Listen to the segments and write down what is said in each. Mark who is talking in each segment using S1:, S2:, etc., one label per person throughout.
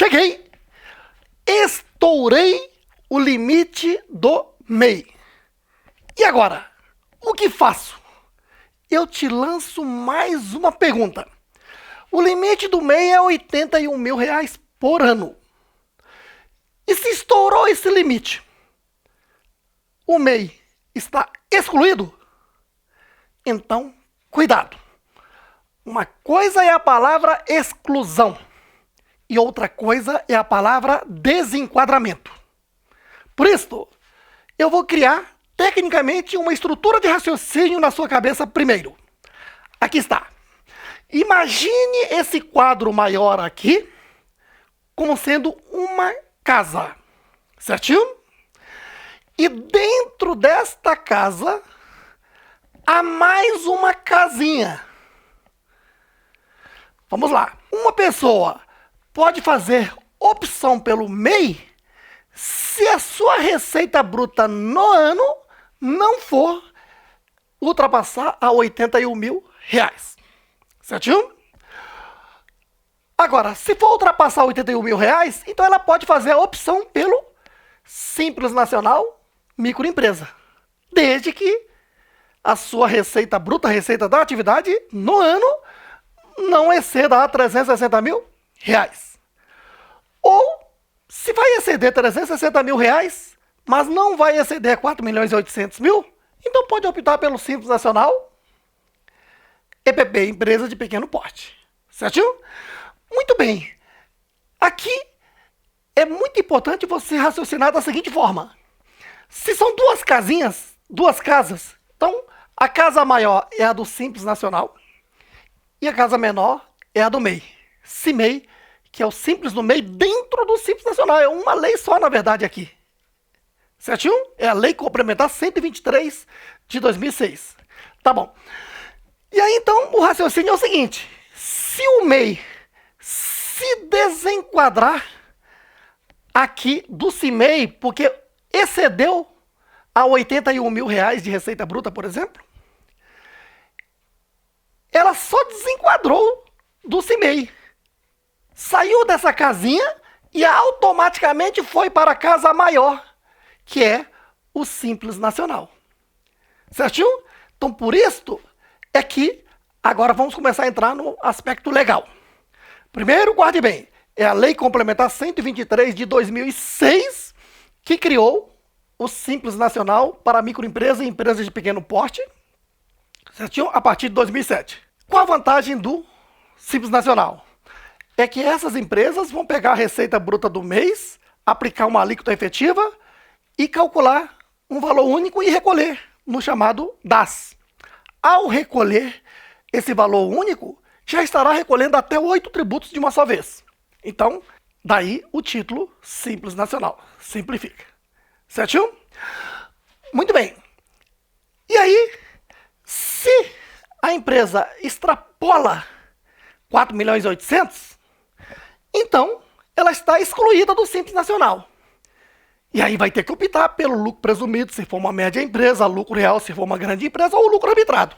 S1: Cheguei, estourei o limite do MEI. E agora, o que faço? Eu te lanço mais uma pergunta. O limite do MEI é R$81 mil por ano. E se estourou esse limite, o MEI está excluído? Então, cuidado. Uma coisa é a palavra exclusão e outra coisa é a palavra desenquadramento. Por isso, eu vou criar tecnicamente uma estrutura de raciocínio na sua cabeça primeiro. Aqui está. Imagine esse quadro maior aqui como sendo uma casa, certinho? E dentro desta casa há mais uma casinha. Vamos lá. Uma pessoa pode fazer opção pelo MEI se a sua receita bruta no ano não for ultrapassar a R$81 mil. Certinho? Agora, se for ultrapassar R$81 mil, então ela pode fazer a opção pelo Simples Nacional Microempresa. Desde que a sua receita bruta, a receita da atividade, no ano, não exceda a R$360 mil. Ou, se vai exceder R$360 mil, mas não vai exceder R$4.800.000, então pode optar pelo Simples Nacional EPP, Empresa de Pequeno Porte. Certinho? Muito bem. Aqui é muito importante você raciocinar da seguinte forma. Se são duas casinhas, duas casas, então a casa maior é a do Simples Nacional e a casa menor é a do MEI. CIMEI, que é o Simples do MEI dentro do Simples Nacional. É uma lei só, na verdade, aqui. Certinho? É a Lei Complementar 123 de 2006. Tá bom. E aí, então, o raciocínio é o seguinte. Se o MEI se desenquadrar aqui do CIMEI, porque excedeu a R$81 mil de receita bruta, por exemplo, ela só desenquadrou do CIMEI. Saiu dessa casinha e automaticamente foi para a casa maior, que é o Simples Nacional. Certinho? Então, por isso é que agora vamos começar a entrar no aspecto legal. Primeiro, guarde bem, é a Lei Complementar 123 de 2006 que criou o Simples Nacional para microempresa e empresas de pequeno porte, certinho? A partir de 2007. Qual a vantagem do Simples Nacional? É que essas empresas vão pegar a receita bruta do mês, aplicar uma alíquota efetiva e calcular um valor único e recolher no chamado DAS. Ao recolher esse valor único, já estará recolhendo até 8 tributos de uma só vez. Então, daí o título Simples Nacional. Simplifica. Certinho? Muito bem. E aí, se a empresa extrapola 4.800.000, então ela está excluída do Simples Nacional. E aí vai ter que optar pelo lucro presumido, se for uma média empresa, lucro real, se for uma grande empresa, ou lucro arbitrado.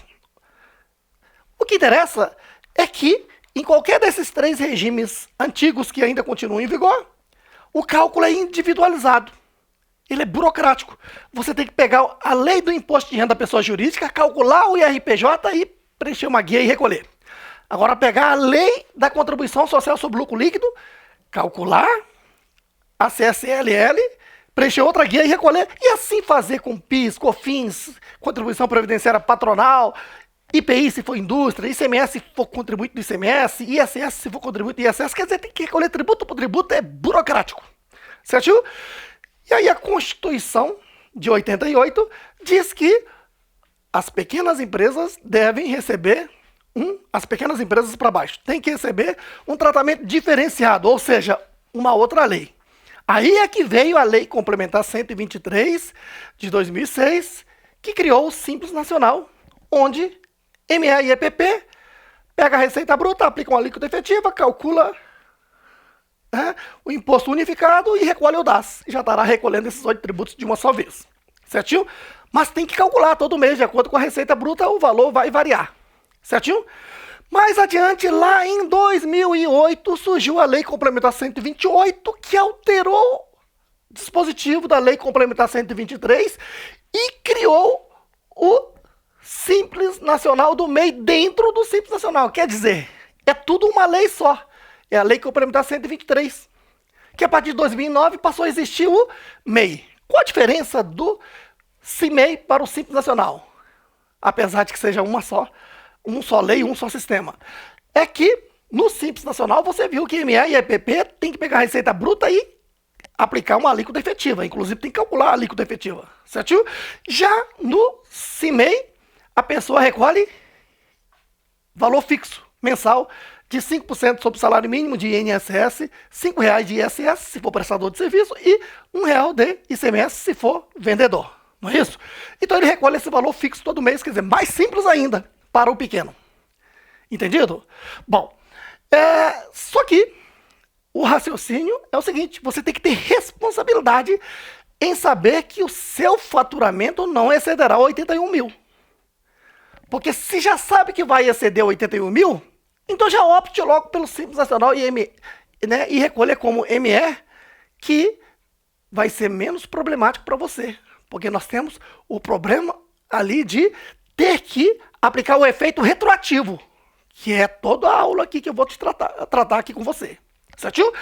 S1: O que interessa é que, em qualquer desses três regimes antigos que ainda continuam em vigor, o cálculo é individualizado. Ele é burocrático. Você tem que pegar a lei do imposto de renda da pessoa jurídica, calcular o IRPJ e preencher uma guia e recolher. Agora, pegar a lei da contribuição social sobre lucro líquido, calcular a CSLL, preencher outra guia e recolher, e assim fazer com PIS, COFINS, contribuição previdenciária patronal, IPI se for indústria, ICMS se for contribuinte do ICMS, ISS se for contribuinte do ISS, quer dizer, tem que recolher tributo por tributo, é burocrático. Certo? E aí a Constituição de 88 diz que as pequenas empresas devem receber, as pequenas empresas para baixo, tem que receber um tratamento diferenciado, ou seja, uma outra lei. Aí é que veio a Lei Complementar 123 de 2006, que criou o Simples Nacional, onde ME e EPP pega a receita bruta, aplica uma alíquota efetiva, calcula o imposto unificado e recolhe o DAS. Já estará recolhendo esses 8 tributos de uma só vez. Certinho? Mas tem que calcular todo mês, de acordo com a receita bruta, o valor vai variar. Certinho? Mais adiante, lá em 2008, surgiu a Lei Complementar 128, que alterou o dispositivo da Lei Complementar 123 e criou o Simples Nacional do MEI dentro do Simples Nacional. Quer dizer, é tudo uma lei só. É a Lei Complementar 123, que a partir de 2009 passou a existir o MEI. Qual a diferença do CIMEI para o Simples Nacional? Apesar de que seja uma só lei, um só sistema. É que no Simples Nacional você viu que ME e EPP tem que pegar a receita bruta e aplicar uma alíquota efetiva. Inclusive tem que calcular a alíquota efetiva, certo? Já no CIMEI, a pessoa recolhe valor fixo mensal de 5% sobre o salário mínimo de INSS, R$ 5,00 de ISS se for prestador de serviço e R$ 1,00 de ICMS se for vendedor. Não é isso? Então ele recolhe esse valor fixo todo mês, quer dizer, mais simples ainda para o pequeno. Entendido? Bom, só que o raciocínio é o seguinte, você tem que ter responsabilidade em saber que o seu faturamento não excederá 81 mil. Porque se já sabe que vai exceder 81 mil, então já opte logo pelo Simples Nacional e recolha como ME, que vai ser menos problemático para você. Porque nós temos o problema ali de ter que aplicar o efeito retroativo, que é toda a aula aqui que eu vou te tratar aqui com você. Certo?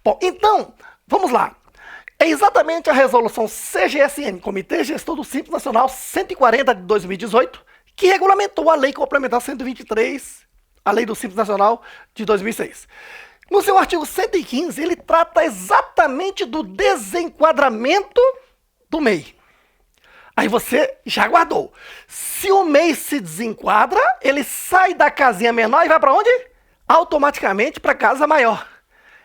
S1: Bom, então, vamos lá. É exatamente a resolução CGSN, Comitê Gestor do Simples Nacional 140 de 2018, que regulamentou a Lei Complementar 123, a Lei do Simples Nacional de 2006. No seu artigo 115, ele trata exatamente do desenquadramento do MEI. Aí você já guardou. Se o MEI se desenquadra, ele sai da casinha menor e vai para onde? Automaticamente para a casa maior.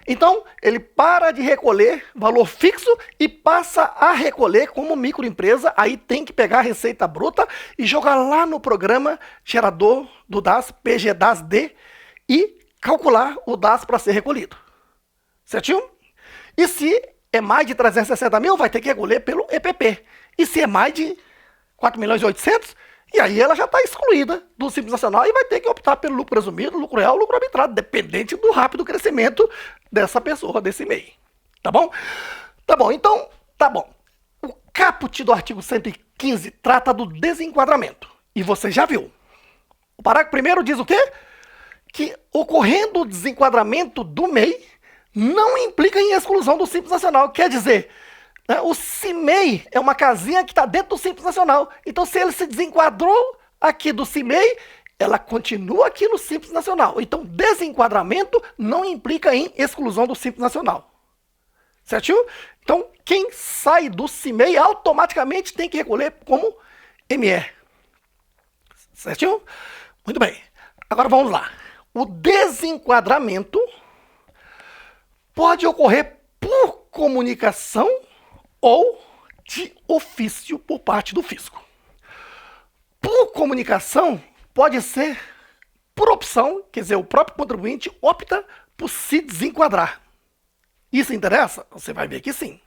S1: Então, ele para de recolher valor fixo e passa a recolher como microempresa. Aí tem que pegar a receita bruta e jogar lá no programa gerador do DAS, PGDAS-D, e calcular o DAS para ser recolhido. Certinho? E se é mais de 360 mil, vai ter que recolher pelo EPP. E se é mais de 4.800.000, e aí ela já está excluída do Simples Nacional e vai ter que optar pelo lucro presumido, lucro real, lucro arbitrado, dependente do rápido crescimento dessa pessoa, desse MEI. Tá bom? Tá bom, então, tá bom. O caput do artigo 115 trata do desenquadramento. E você já viu. O parágrafo primeiro diz o quê? Que ocorrendo o desenquadramento do MEI, não implica em exclusão do Simples Nacional. Quer dizer, o CIMEI é uma casinha que está dentro do Simples Nacional. Então, se ele se desenquadrou aqui do CIMEI, ela continua aqui no Simples Nacional. Então, desenquadramento não implica em exclusão do Simples Nacional. Certinho? Então, quem sai do CIMEI automaticamente tem que recolher como ME. Certinho? Muito bem. Agora vamos lá. O desenquadramento pode ocorrer por comunicação ou de ofício por parte do fisco. Por comunicação, pode ser por opção, quer dizer, o próprio contribuinte opta por se desenquadrar. Isso interessa? Você vai ver que sim.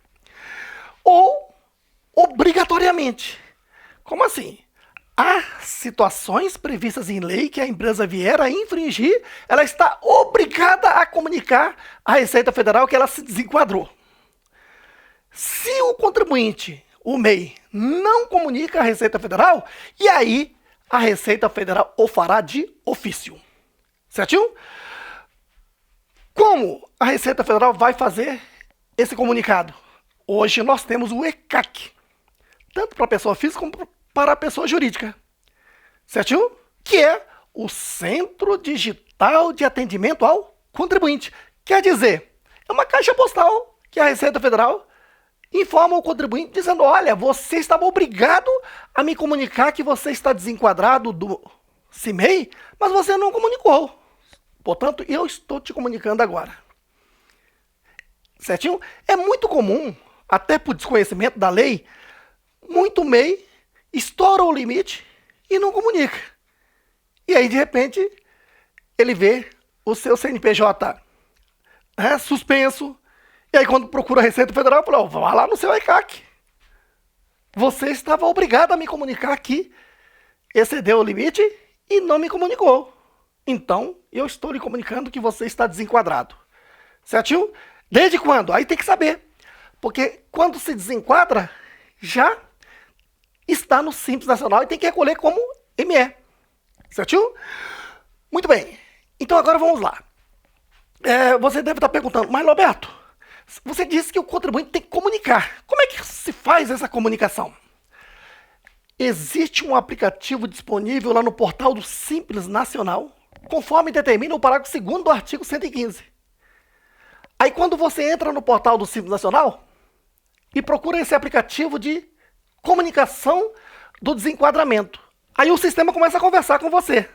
S1: Ou obrigatoriamente. Como assim? Há situações previstas em lei que a empresa vier a infringir, ela está obrigada a comunicar à Receita Federal que ela se desenquadrou. Se o contribuinte, o MEI, não comunica à Receita Federal, e aí a Receita Federal o fará de ofício. Certinho? Como a Receita Federal vai fazer esse comunicado? Hoje nós temos o ECAC, tanto para a pessoa física como para a pessoa jurídica. Certinho? Que é o Centro Digital de Atendimento ao Contribuinte. Quer dizer, é uma caixa postal que a Receita Federal informa o contribuinte dizendo, olha, você estava obrigado a me comunicar que você está desenquadrado do CIMEI, mas você não comunicou. Portanto, eu estou te comunicando agora. Certinho? É muito comum, até por desconhecimento da lei, muito MEI estoura o limite e não comunica. E aí, de repente, ele vê o seu CNPJ suspenso. E aí, quando procura a Receita Federal, fala, vá lá no seu ECAC. Você estava obrigado a me comunicar que excedeu o limite e não me comunicou. Então, eu estou lhe comunicando que você está desenquadrado. Certinho? Desde quando? Aí tem que saber. Porque quando se desenquadra, já está no Simples Nacional e tem que recolher como ME. Certinho? Muito bem. Então agora vamos lá. Você deve estar perguntando, mas Roberto, você disse que o contribuinte tem que comunicar. Como é que se faz essa comunicação? Existe um aplicativo disponível lá no portal do Simples Nacional, conforme determina o parágrafo 2º do artigo 115. Aí quando você entra no portal do Simples Nacional e procura esse aplicativo de comunicação do desenquadramento, aí o sistema começa a conversar com você.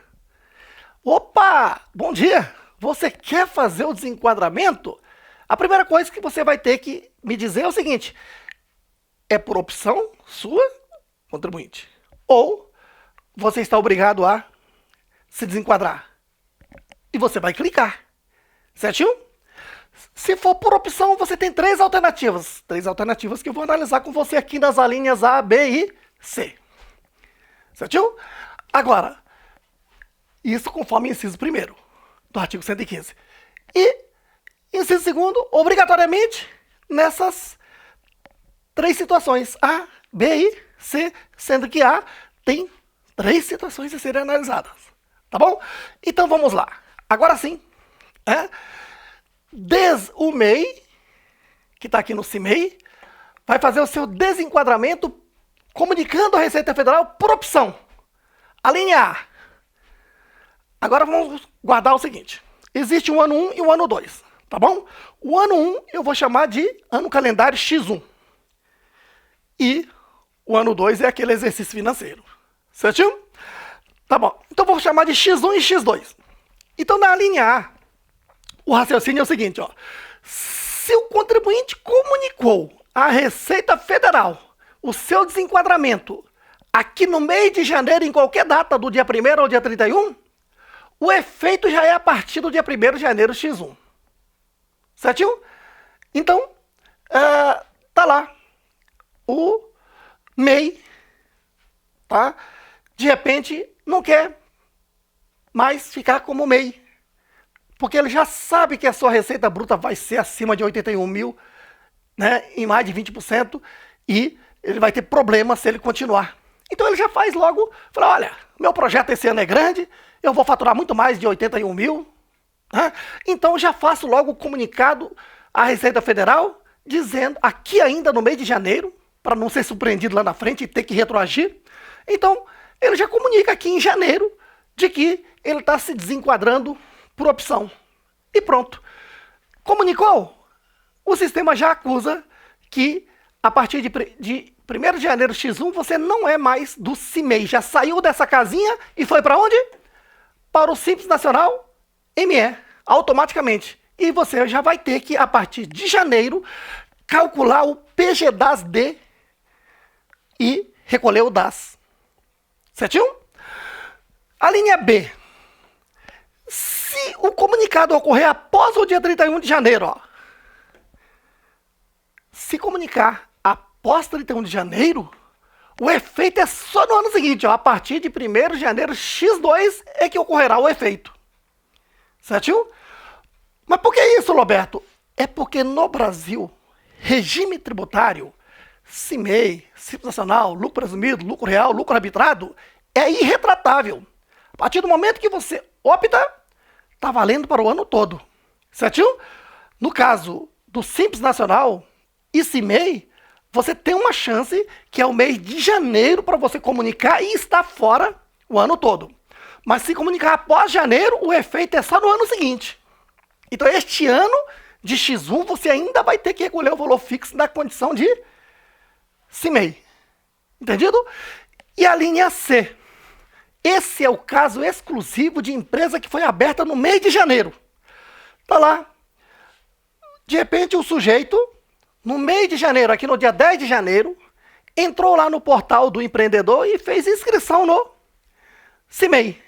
S1: Opa, bom dia, você quer fazer o desenquadramento? A primeira coisa que você vai ter que me dizer é o seguinte, é por opção sua, contribuinte, ou você está obrigado a se desenquadrar. E você vai clicar, certinho? Se for por opção, você tem 3 alternativas. 3 alternativas que eu vou analisar com você aqui nas alíneas A, B e C. Certinho? Agora, isso conforme inciso 1º do artigo 115. E inciso 2º, obrigatoriamente, nessas 3 situações, A, B e C, sendo que A tem 3 situações a serem analisadas. Tá bom? Então vamos lá. Agora sim, o MEI, que está aqui no CIMEI, vai fazer o seu desenquadramento comunicando a Receita Federal por opção. A linha A. Agora vamos guardar o seguinte. Existe o ano 1 e o ano 2, tá bom? O ano 1 eu vou chamar de ano calendário X1. E o ano 2 é aquele exercício financeiro. Certinho? Tá bom. Então vou chamar de X1 e X2. Então na linha A, o raciocínio é o seguinte, ó. Se o contribuinte comunicou à Receita Federal o seu desenquadramento aqui no mês de janeiro, em qualquer data, do dia 1º ao dia 31, o efeito já é a partir do dia 1º de janeiro X1. Certinho? Então, tá lá o MEI, tá? De repente, não quer mais ficar como MEI, porque ele já sabe que a sua receita bruta vai ser acima de 81 mil, né, em mais de 20%, e ele vai ter problema se ele continuar. Então ele já faz logo, fala, olha, meu projeto esse ano é grande, eu vou faturar muito mais de 81 mil, né? Então já faço logo o comunicado à Receita Federal, dizendo, aqui ainda no mês de janeiro, para não ser surpreendido lá na frente e ter que retroagir. Então, ele já comunica aqui em janeiro de que ele está se desenquadrando por opção. E pronto. Comunicou? O sistema já acusa que a partir de 1º de janeiro X1 você não é mais do CIMEI. Já saiu dessa casinha e foi para onde? Para o Simples Nacional ME, automaticamente. E você já vai ter que, a partir de janeiro, calcular o PGDAS-D e recolher o DAS. Certinho? A linha B. Se o comunicado ocorrer após o dia 31 de janeiro, ó, se comunicar após 31 de janeiro, o efeito é só no ano seguinte, ó, a partir de 1º de janeiro X2 é que ocorrerá o efeito. Certinho? Mas por que isso, Roberto? É porque no Brasil, regime tributário, CIMEI, Simples Nacional, lucro presumido, lucro real, lucro arbitrado, é irretratável. A partir do momento que você opta, está valendo para o ano todo. Certinho? No caso do Simples Nacional e CIMEI, você tem uma chance, que é o mês de janeiro, para você comunicar e estar fora o ano todo. Mas se comunicar após janeiro, o efeito é só no ano seguinte. Então, este ano de X1, você ainda vai ter que recolher o valor fixo na condição de CIMEI. Entendido? E a linha C. Esse é o caso exclusivo de empresa que foi aberta no mês de janeiro. Tá lá. De repente, o sujeito, no mês de janeiro, aqui no dia 10 de janeiro, entrou lá no portal do empreendedor e fez inscrição no CIMEI.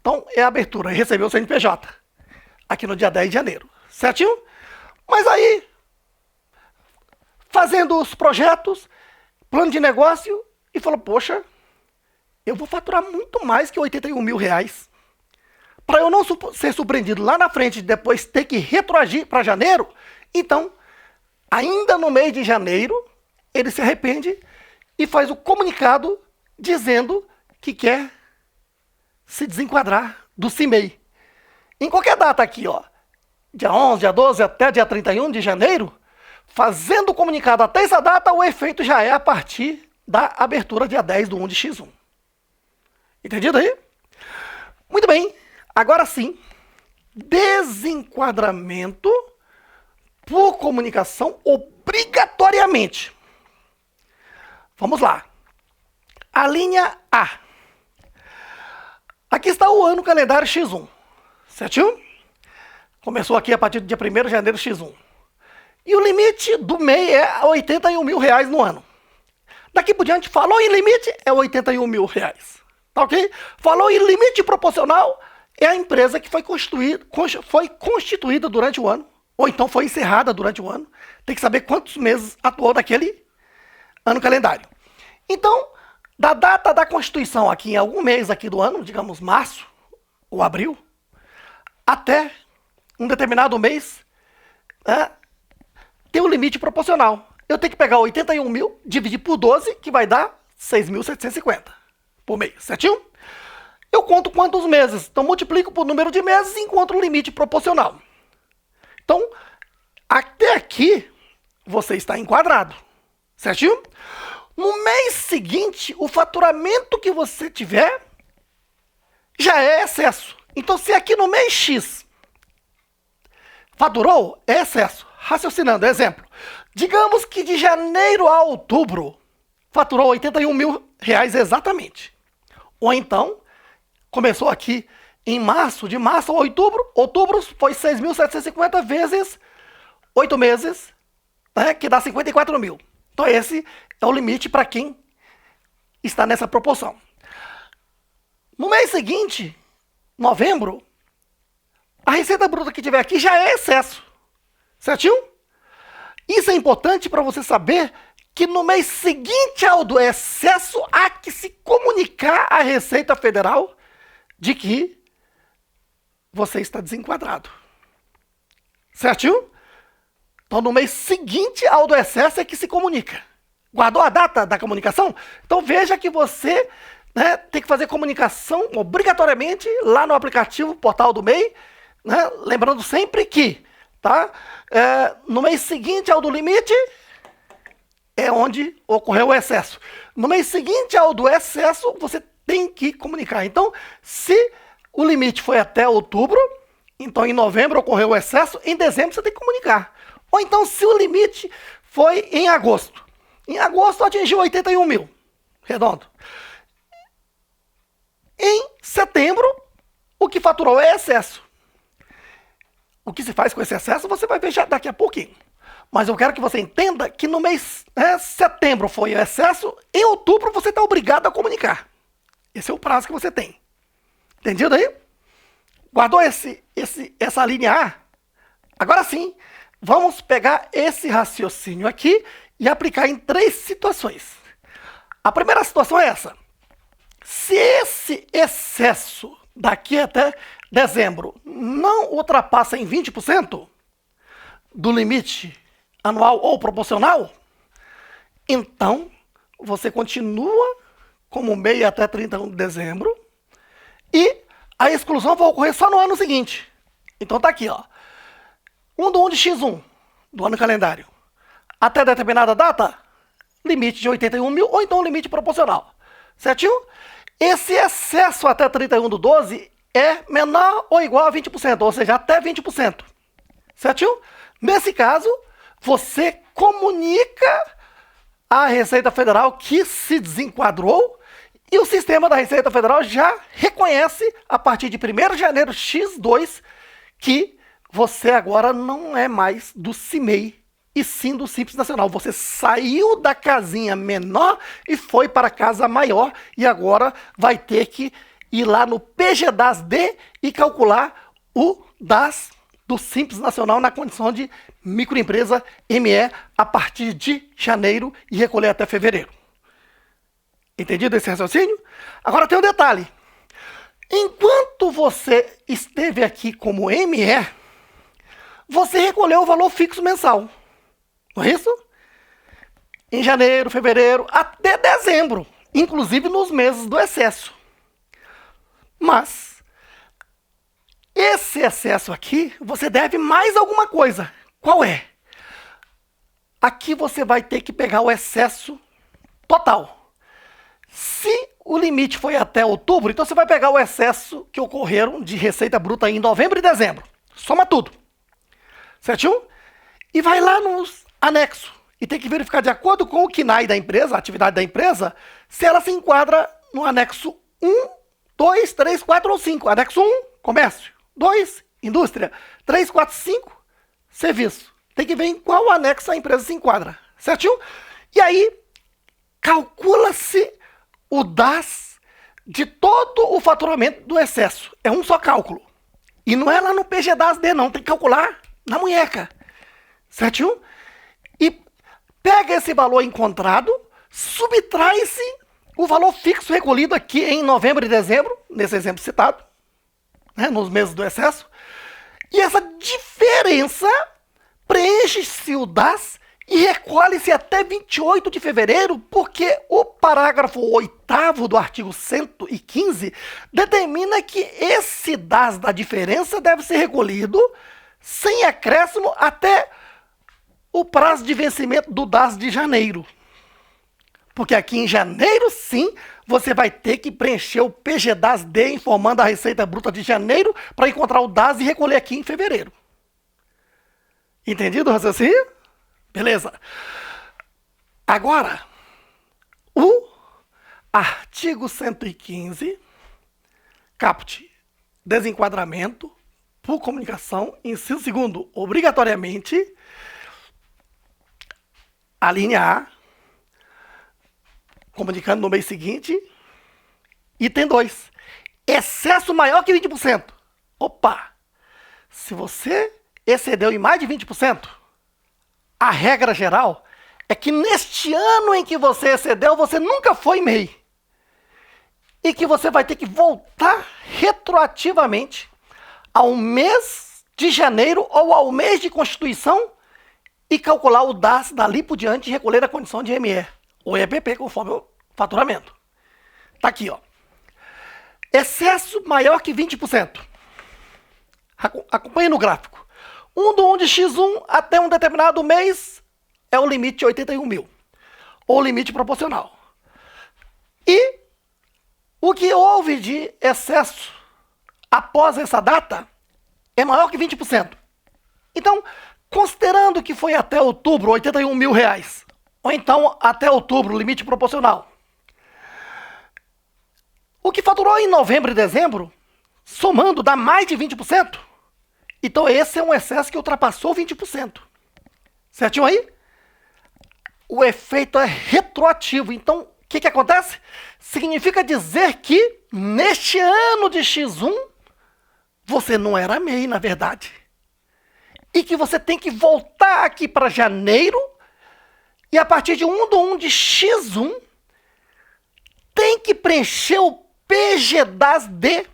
S1: Então, é a abertura e recebeu o CNPJ. Aqui no dia 10 de janeiro. Certinho? Mas aí, fazendo os projetos, plano de negócio, e falou, poxa, eu vou faturar muito mais que 81 mil reais. para eu não ser surpreendido lá na frente e depois ter que retroagir para janeiro, então, ainda no mês de janeiro, ele se arrepende e faz o comunicado dizendo que quer se desenquadrar do CIMEI. Em qualquer data aqui, ó, dia 11, dia 12 até dia 31 de janeiro, fazendo o comunicado até essa data, o efeito já é a partir da abertura dia 10 do 1 de X1. Entendido aí? Muito bem. Agora sim, desenquadramento por comunicação obrigatoriamente. Vamos lá. A linha A. Aqui está o ano calendário X1. Certinho? Começou aqui a partir do dia 1º de janeiro X1. E o limite do MEI é R$ 81 mil no ano. Daqui por diante, falou em limite, é R$ 81 mil. Tá ok? Falou em limite proporcional, é a empresa que foi constituída durante o ano, ou então foi encerrada durante o ano. Tem que saber quantos meses atuou daquele ano calendário. Então, da data da Constituição aqui em algum mês aqui do ano, digamos março ou abril, até um determinado mês, tem um limite proporcional. Eu tenho que pegar 81 mil, dividir por 12, que vai dar 6.750 por mês, certinho? Eu conto quantos meses, então multiplico por número de meses e encontro o limite proporcional. Então, até aqui, você está enquadrado, certinho? No mês seguinte, o faturamento que você tiver já é excesso. Então, se aqui no mês X faturou, é excesso. Raciocinando, exemplo. Digamos que de janeiro a outubro faturou R$ 81 mil exatamente. Ou então, começou aqui em março, de março a outubro foi 6.750 vezes 8 meses, que dá 54 mil. Então esse é o limite para quem está nessa proporção. No mês seguinte, novembro, a receita bruta que tiver aqui já é excesso. Certinho? Isso é importante para você saber que no mês seguinte ao do excesso há que se comunicar à Receita Federal de que você está desenquadrado. Certinho? Então, no mês seguinte ao do excesso é que se comunica. Guardou a data da comunicação? Então, veja que você tem que fazer comunicação obrigatoriamente lá no aplicativo Portal do MEI, lembrando sempre que no mês seguinte ao do limite é onde ocorreu o excesso. No mês seguinte ao do excesso, você tem que comunicar. Então, se o limite foi até outubro, então em novembro ocorreu o excesso, em dezembro você tem que comunicar. Ou então, se o limite foi em agosto. Em agosto atingiu 81 mil, redondo. Em setembro, o que faturou é excesso. O que se faz com esse excesso, você vai ver já daqui a pouquinho. Mas eu quero que você entenda que no mês setembro foi o excesso, em outubro você está obrigado a comunicar. Esse é o prazo que você tem. Entendido aí? Guardou essa linha A? Agora sim, vamos pegar esse raciocínio aqui e aplicar em 3 situações. A primeira situação é essa. Se esse excesso daqui até dezembro não ultrapassa em 20% do limite anual ou proporcional, então você continua como MEI até 31 de dezembro e a exclusão vai ocorrer só no ano seguinte. Então tá aqui, ó. 1 do 1 de X1 do ano calendário. Até determinada data, limite de 81 mil ou então limite proporcional. Certinho? Esse excesso até 31 do 12 é menor ou igual a 20%, ou seja, até 20%. Certinho? Nesse caso, você comunica à Receita Federal que se desenquadrou e o sistema da Receita Federal já reconhece, a partir de 1º de janeiro X2, que você agora não é mais do CIMEI, e sim do Simples Nacional. Você saiu da casinha menor e foi para a casa maior, e agora vai ter que ir lá no PGDAS-D e calcular o DAS do Simples Nacional na condição de microempresa ME a partir de janeiro e recolher até fevereiro. Entendido esse raciocínio? Agora tem um detalhe. Enquanto você esteve aqui como ME, você recolheu o valor fixo mensal. Não é isso? Em janeiro, fevereiro, até dezembro, inclusive nos meses do excesso. Mas esse excesso aqui, você deve mais alguma coisa. Qual é? Aqui você vai ter que pegar o excesso total. Se o limite foi até outubro, então você vai pegar o excesso que ocorreram de receita bruta em novembro e dezembro. Soma tudo. Certinho? E vai lá nos anexos. E tem que verificar de acordo com o KNAI da empresa, a atividade da empresa, se ela se enquadra no anexo 1, 2, 3, 4 ou 5. Anexo 1, comércio. 2, indústria. 3, 4, 5, serviço. Tem que ver em qual anexo a empresa se enquadra. Certinho? E aí, calcula-se o DAS de todo o faturamento do excesso. É um só cálculo. E não é lá no PGDAS-D, não. Tem que calcular na munheca. Certinho? E pega esse valor encontrado, subtrai-se o valor fixo recolhido aqui em novembro e dezembro, nesse exemplo citado, né, nos meses do excesso, e essa diferença preenche-se o DAS e recolhe-se até 28 de fevereiro, porque o parágrafo 8º do artigo 115 determina que esse DAS da diferença deve ser recolhido sem acréscimo até o prazo de vencimento do DAS de janeiro. Porque aqui em janeiro, sim, você vai ter que preencher o PGDAS-D informando a receita bruta de janeiro para encontrar o DAS e recolher aqui em fevereiro. Entendido o raciocínio? Beleza. Agora, o artigo 115, caput, desenquadramento por comunicação, inciso 2º, obrigatoriamente, a linha A, comunicando no mês seguinte. Item 2, excesso maior que 20%. Opa! Se você excedeu em mais de 20%, a regra geral é que neste ano em que você excedeu, você nunca foi MEI. E que você vai ter que voltar retroativamente ao mês de janeiro ou ao mês de constituição e calcular o DAS dali por diante e recolher a condição de ME, ou EPP, conforme o faturamento. Tá aqui, ó. Excesso maior que 20%. Acompanhe no gráfico. 1 do 1 de X1 até um determinado mês é o limite de 81 mil, ou limite proporcional. E o que houve de excesso após essa data é maior que 20%. Então, considerando que foi até outubro 81 mil reais, ou então até outubro limite proporcional, o que faturou em novembro e dezembro, somando, dá mais de 20%. Então esse é um excesso que ultrapassou 20%. Certinho aí? O efeito é retroativo. Então, o que acontece? Significa dizer que neste ano de X1, você não era MEI, na verdade. E que você tem que voltar aqui para janeiro, e a partir de 1 do 1 de X1, tem que preencher o PGDAS-D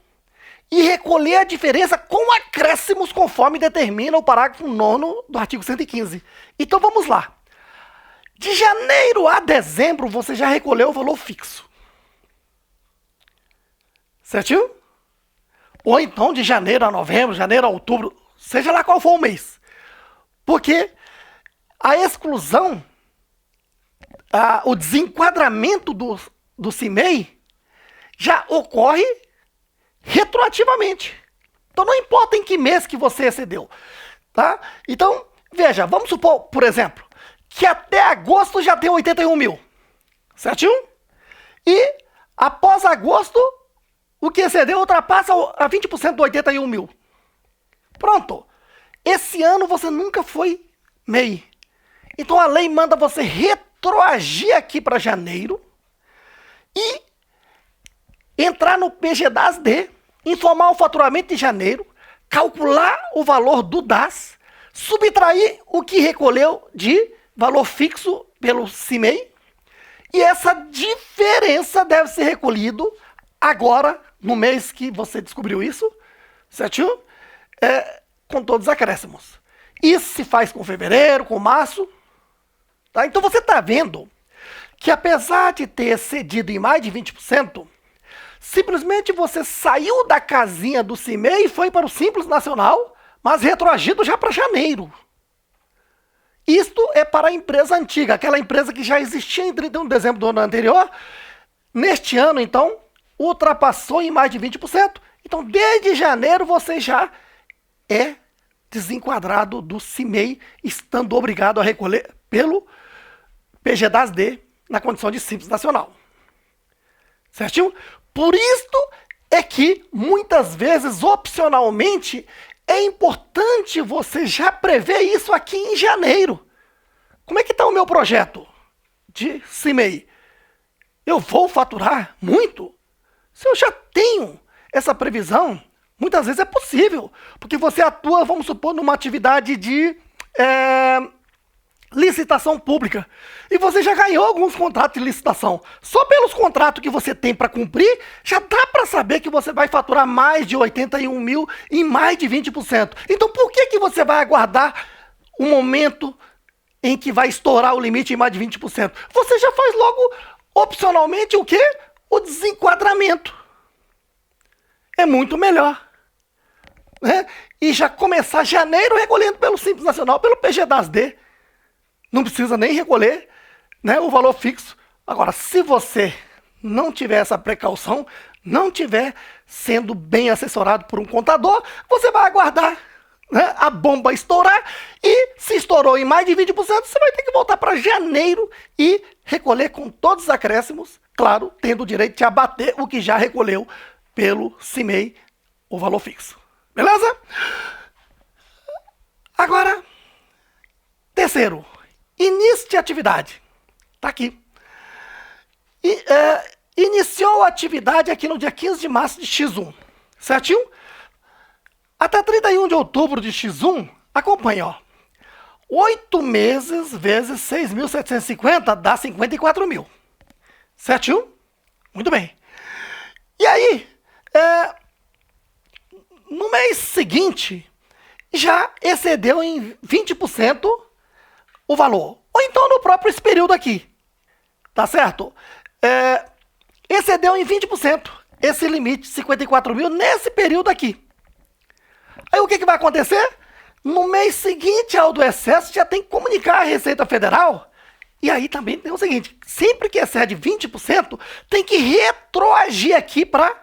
S1: e recolher a diferença com acréscimos conforme determina o parágrafo 9º do artigo 115. Então vamos lá. De janeiro a dezembro, você já recolheu o valor fixo. Certinho? Ou então de janeiro a novembro, janeiro a outubro, seja lá qual for o mês. Porque a exclusão, o desenquadramento do CIMEI já ocorre retroativamente. Então não importa em que mês que você excedeu. Tá? Então, veja, vamos supor, por exemplo, que até agosto já tem 81 mil. Certinho? E após agosto, o que excedeu ultrapassa a 20% do 81 mil. Pronto. Esse ano você nunca foi MEI. Então a lei manda você retroagir aqui para janeiro e entrar no PGDAS-D, informar o faturamento de janeiro, calcular o valor do DAS, subtrair o que recolheu de valor fixo pelo CIMEI, e essa diferença deve ser recolhido agora no mês que você descobriu isso, certinho? Com todos os acréscimos. Isso se faz com fevereiro, com março. Tá? Então você está vendo que apesar de ter excedido em mais de 20%, simplesmente você saiu da casinha do CIMEI e foi para o Simples Nacional, mas retroagido já para janeiro. Isto é para a empresa antiga, aquela empresa que já existia em 31 de dezembro do ano anterior. Neste ano, então, ultrapassou em mais de 20%. Então, desde janeiro, você já é desenquadrado do CIMEI, estando obrigado a recolher pelo PG-10D na condição de Simples Nacional. Certinho? Por isto é que, muitas vezes, opcionalmente, é importante você já prever isso aqui em janeiro. Como é que está o meu projeto de CIMEI? Eu vou faturar muito? Se eu já tenho essa previsão, muitas vezes é possível, porque você atua, vamos supor, numa atividade de licitação pública, e você já ganhou alguns contratos de licitação. Só pelos contratos que você tem para cumprir, já dá para saber que você vai faturar mais de 81 mil em mais de 20%. Então por que você vai aguardar o momento em que vai estourar o limite em mais de 20%? Você já faz logo, opcionalmente, o quê? O desenquadramento. É muito melhor, né? E já começar janeiro recolhendo pelo Simples Nacional, pelo PG-10D. Não precisa nem recolher, né, o valor fixo. Agora, se você não tiver essa precaução, não tiver sendo bem assessorado por um contador, você vai aguardar, né, a bomba estourar, e se estourou em mais de 20%, você vai ter que voltar para janeiro e recolher com todos os acréscimos, claro, tendo o direito de abater o que já recolheu pelo CIMEI, o valor fixo. Beleza? Agora, terceiro, início de atividade. Está aqui. Iniciou a atividade aqui no dia 15 de março de X1. Certinho? Até 31 de outubro de X1, acompanha, ó. 8 meses vezes 6.750 dá 54 mil. Certinho? Muito bem. E aí, no mês seguinte, já excedeu em 20% o valor. Ou então no próprio esse período aqui. Tá certo? Excedeu em 20% esse limite de 54 mil nesse período aqui. Aí o que vai acontecer? No mês seguinte ao do excesso, já tem que comunicar à Receita Federal. E aí também tem o seguinte, sempre que excede 20%, tem que retroagir aqui para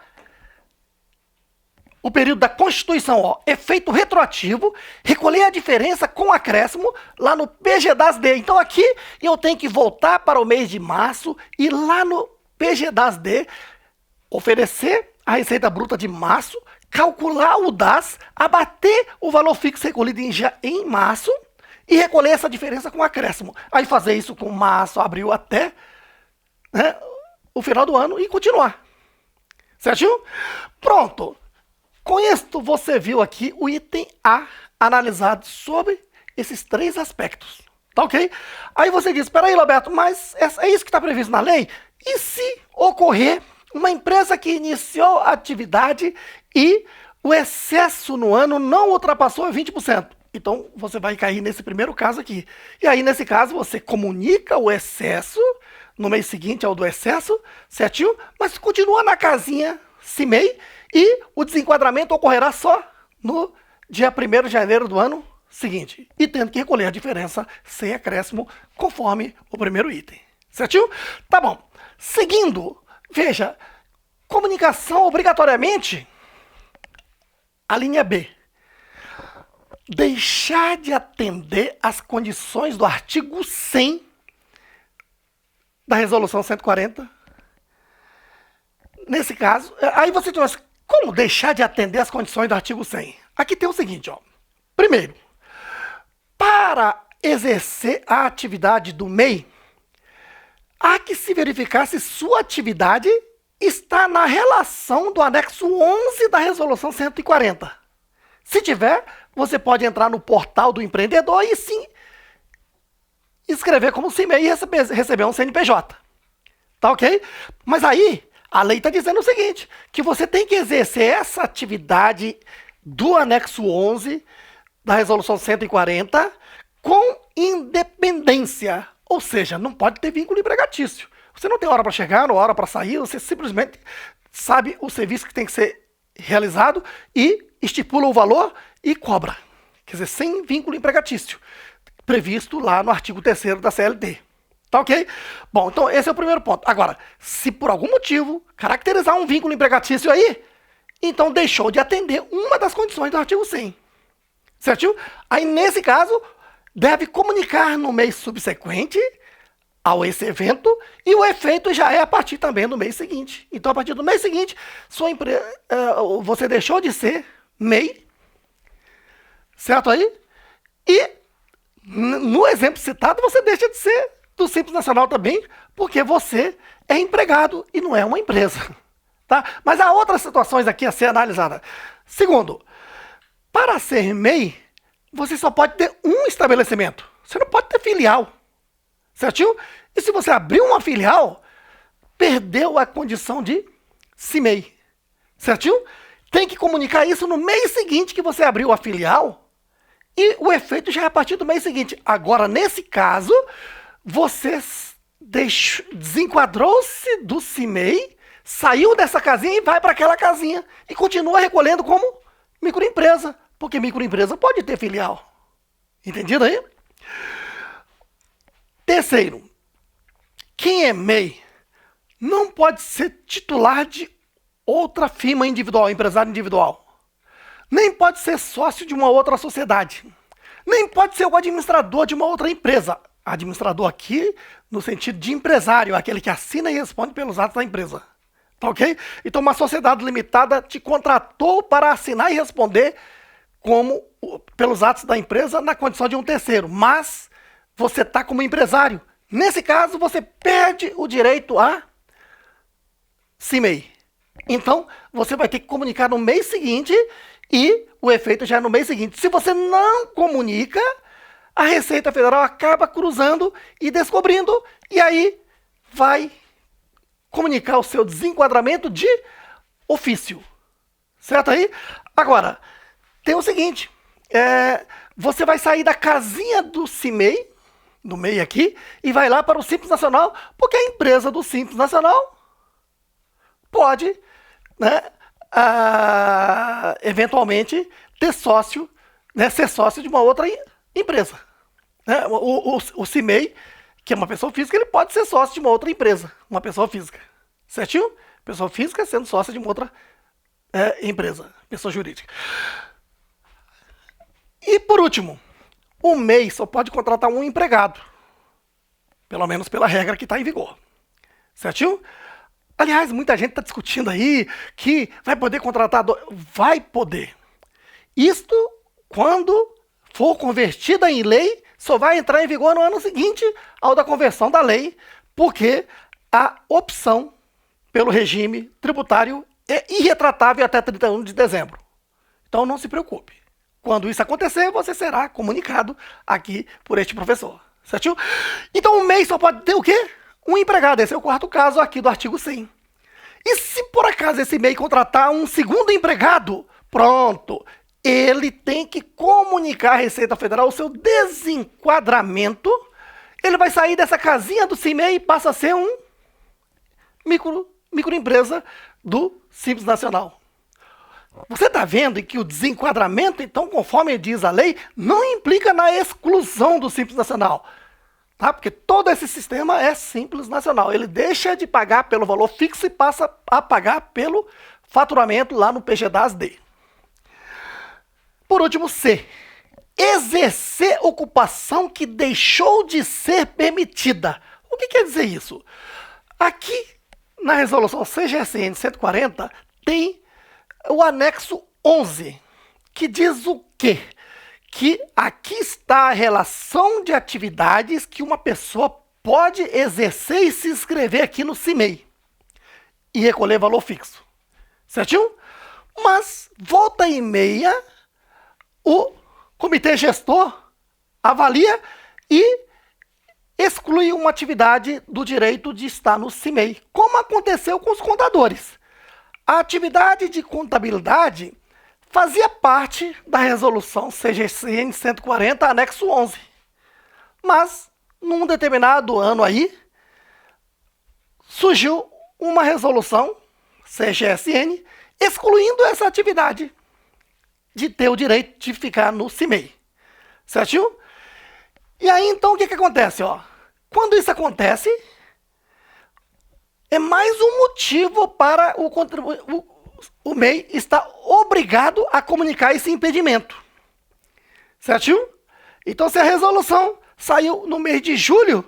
S1: o período da Constituição, ó, efeito retroativo, recolher a diferença com acréscimo lá no PG-10D. Então aqui eu tenho que voltar para o mês de março e lá no PG-10D oferecer a receita bruta de março, calcular o DAS, abater o valor fixo recolhido em março e recolher essa diferença com acréscimo. Aí fazer isso com março, abril até, né, o final do ano e continuar. Certinho? Pronto. Com isto, você viu aqui o item A analisado sobre esses 3 aspectos. Tá ok? Aí você diz, espera aí, Roberto, mas é isso que está previsto na lei? E se ocorrer uma empresa que iniciou a atividade e o excesso no ano não ultrapassou 20%? Então, você vai cair nesse primeiro caso aqui. E aí, nesse caso, você comunica o excesso no mês seguinte ao do excesso, certinho? Mas continua na casinha CIMEI, e o desenquadramento ocorrerá só no dia 1º de janeiro do ano seguinte. E tendo que recolher a diferença sem acréscimo, conforme o primeiro item. Certinho? Tá bom. Seguindo, veja, comunicação obrigatoriamente, a linha B. Deixar de atender às condições do artigo 100 da Resolução 140. Nesse caso, aí você diz, como deixar de atender às condições do artigo 100? Aqui tem o seguinte, ó. Primeiro, para exercer a atividade do MEI, há que se verificar se sua atividade está na relação do anexo 11 da Resolução 140. Se tiver, você pode entrar no portal do empreendedor e sim escrever como CIMEI e receber um CNPJ. Tá ok? Mas aí, A lei está dizendo o seguinte, que você tem que exercer essa atividade do anexo 11 da resolução 140 com independência, ou seja, não pode ter vínculo empregatício. Você não tem hora para chegar, hora para sair, você simplesmente sabe o serviço que tem que ser realizado e estipula o valor e cobra. Quer dizer, sem vínculo empregatício, previsto lá no artigo 3º da CLT. Tá ok? Bom, então esse é o primeiro ponto. Agora, se por algum motivo caracterizar um vínculo empregatício aí, então deixou de atender uma das condições do artigo 100. Certo? Aí, nesse caso, deve comunicar no mês subsequente ao esse evento e o efeito já é a partir também do mês seguinte. Então, a partir do mês seguinte, você deixou de ser MEI, certo aí? E, no exemplo citado, você deixa de ser do Simples Nacional também, porque você é empregado e não é uma empresa. Tá? Mas há outras situações aqui a ser analisadas. Segundo, para ser MEI, você só pode ter um estabelecimento. Você não pode ter filial. Certinho? E se você abrir uma filial, perdeu a condição de CIMEI. Certinho? Tem que comunicar isso no mês seguinte que você abriu a filial e o efeito já é a partir do mês seguinte. Agora, nesse caso, você desenquadrou-se do CIMEI, saiu dessa casinha e vai para aquela casinha e continua recolhendo como microempresa, porque microempresa pode ter filial. Entendido aí? Terceiro, quem é MEI não pode ser titular de outra firma individual, empresário individual. Nem pode ser sócio de uma outra sociedade. Nem pode ser o administrador de uma outra empresa. Administrador aqui no sentido de empresário, aquele que assina e responde pelos atos da empresa. Tá ok? Então uma sociedade limitada te contratou para assinar e responder pelos atos da empresa na condição de um terceiro. Mas você está como empresário. Nesse caso, você perde o direito a CIMEI. Então, você vai ter que comunicar no mês seguinte e o efeito já é no mês seguinte. Se você não comunica, a Receita Federal acaba cruzando e descobrindo, e aí vai comunicar o seu desenquadramento de ofício. Certo aí? Agora, tem o seguinte, você vai sair da casinha do CIMEI, do MEI aqui, e vai lá para o Simples Nacional, porque a empresa do Simples Nacional pode, né, eventualmente, ter sócio, né, ser sócio de uma outra empresa. Né? O CIMEI, que é uma pessoa física, ele pode ser sócio de uma outra empresa, uma pessoa física. Certinho? Pessoa física sendo sócia de uma outra empresa, pessoa jurídica. E, por último, o MEI só pode contratar um empregado, pelo menos pela regra que está em vigor. Certinho? Aliás, muita gente está discutindo aí que vai poder contratar dois. Vai poder. Isto, quando for convertida em lei, só vai entrar em vigor no ano seguinte ao da conversão da lei, porque a opção pelo regime tributário é irretratável até 31 de dezembro. Então não se preocupe. Quando isso acontecer, você será comunicado aqui por este professor. Certinho? Então o MEI só pode ter o quê? Um empregado. Esse é o quarto caso aqui do artigo 100. E se por acaso esse MEI contratar um segundo empregado, pronto, ele tem que comunicar à Receita Federal o seu desenquadramento. Ele vai sair dessa casinha do CIMEI e passa a ser um microempresa do Simples Nacional. Você está vendo que o desenquadramento, então, conforme diz a lei, não implica na exclusão do Simples Nacional. Tá? Porque todo esse sistema é Simples Nacional. Ele deixa de pagar pelo valor fixo e passa a pagar pelo faturamento lá no PGDAS-D. Por último, C. Exercer ocupação que deixou de ser permitida. O que quer dizer isso? Aqui, na resolução CGSN 140, tem o anexo 11, que diz o quê? Que aqui está a relação de atividades que uma pessoa pode exercer e se inscrever aqui no CIMEI e recolher valor fixo. Certinho? Mas, volta e meia, o comitê gestor avalia e exclui uma atividade do direito de estar no CIMEI, como aconteceu com os contadores. A atividade de contabilidade fazia parte da resolução CGCN 140, anexo 11. Mas, num determinado ano aí, surgiu uma resolução CGSN excluindo essa atividade de ter o direito de ficar no CIMEI. Certinho? E aí, então, o que acontece? Quando isso acontece, é mais um motivo para o MEI estar obrigado a comunicar esse impedimento. Certinho? Então, se a resolução saiu no mês de julho,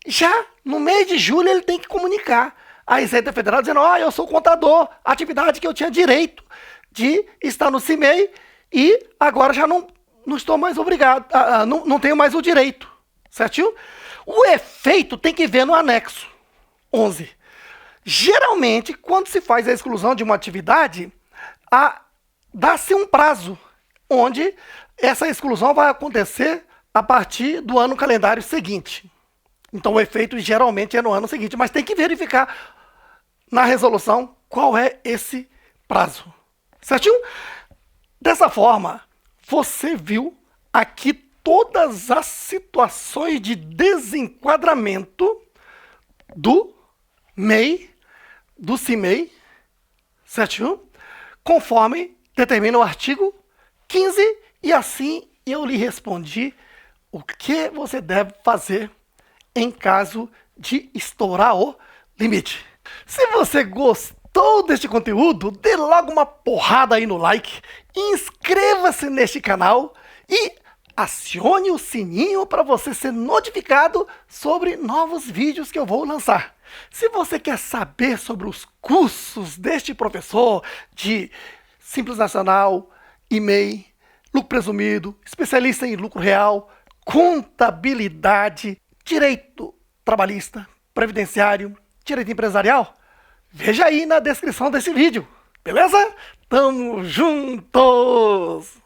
S1: já no mês de julho ele tem que comunicar à Receita Federal dizendo: eu sou contador, atividade que eu tinha direito de estar no CIMEI e agora já não estou mais obrigado, não tenho mais o direito. Certinho? O efeito tem que ver no anexo 11. Geralmente, quando se faz a exclusão de uma atividade, dá-se um prazo, onde essa exclusão vai acontecer a partir do ano calendário seguinte. Então, o efeito geralmente é no ano seguinte, mas tem que verificar na resolução qual é esse prazo. Certinho? Dessa forma, você viu aqui todas as situações de desenquadramento do MEI, do CIMEI, certinho? Conforme determina o artigo 15, e assim eu lhe respondi o que você deve fazer em caso de estourar o limite. Se você gostou deste conteúdo, dê logo uma porrada aí no like, inscreva-se neste canal e acione o sininho para você ser notificado sobre novos vídeos que eu vou lançar. Se você quer saber sobre os cursos deste professor de Simples Nacional, MEI, lucro presumido, especialista em lucro real, contabilidade, direito trabalhista, previdenciário, direito empresarial, veja aí na descrição desse vídeo, beleza? Tamo juntos!